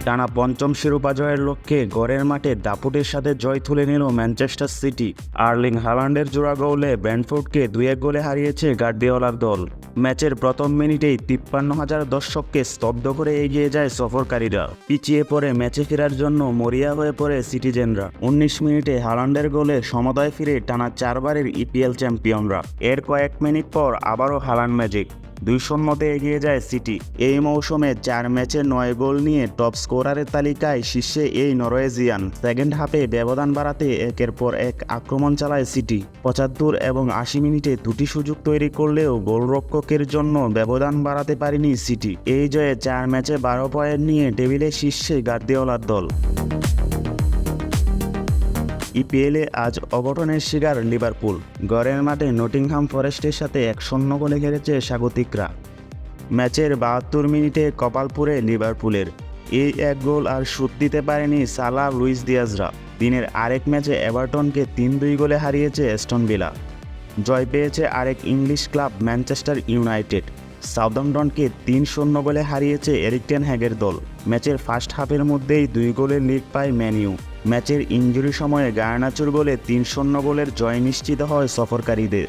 টানা পঞ্চম শিরোপা জয়ের লক্ষ্যে ঘরের মাঠে দাপুটের সাথে জয় তুলে নিল ম্যানচেস্টার সিটি। আর্লিং হালান্ডের জোড়া গোলে ব্রেন্টফোর্ডকে 2-1 গোলে হারিয়েছে গার্দিওলার দল। ম্যাচের প্রথম মিনিটেই 53,000 দর্শককে স্তব্ধ করে এগিয়ে যায় সফরকারীরা। পিছিয়ে পড়ে ম্যাচে ফেরার জন্য মরিয়া হয়ে পড়ে সিটিজেনরা। 19 মিনিটে হালান্ডের গোলে সমতায় ফিরে টানা 4 বারের ইপিএল চ্যাম্পিয়নরা। এর কয়েক মিনিট পর আবারও হালান্ড ম্যাজিক, 2-0 এগিয়ে যায় সিটি। এই মৌসুমে 4 ম্যাচে 9 গোল নিয়ে টপ স্কোরারের তালিকায় শীর্ষে এই নরওয়েজিয়ান। সেকেন্ড হাফে ব্যবধান বাড়াতে একের পর এক আক্রমণ চালায় সিটি। 75 এবং 80 মিনিটে দুটি সুযোগ তৈরি করলেও গোলরক্ষকের জন্য ব্যবধান বাড়াতে পারেনি সিটি। এই জয়ে 4 ম্যাচে 12 পয়েন্ট নিয়ে টেবিলে শীর্ষে গার্দিওলার দল। ইপিএলে আজ অঘটনের শিকার লিভারপুল। ঘরের মাঠে নটিংহাম ফরেস্টের সাথে 1-0 গোলে হেরেছে স্বাগতিকরা। ম্যাচের 72 মিনিটে কপাল পুড়ে লিভারপুলের। এই এক গোল আর শোধ দিতে পারেনি সালাহ লুইস দিয়াজরা। দিনের আরেক ম্যাচে এভারটনকে 3-2 গোলে হারিয়েছে অ্যাস্টন ভিলা। জয় পেয়েছে আরেক ইংলিশ ক্লাব ম্যানচেস্টার ইউনাইটেড। সাউদাম্পটনকে 3-0 গোলে হারিয়েছে এরিক টেন হ্যাগের দল। ম্যাচের ফার্স্ট হাফের মধ্যেই 2 গোলের লিড পায় ম্যান ইউ। ম্যাচের ইনজুরি সময়ে গার্নাচোর গোলে 3-0 গোলের জয় নিশ্চিত হয় সফরকারীদের।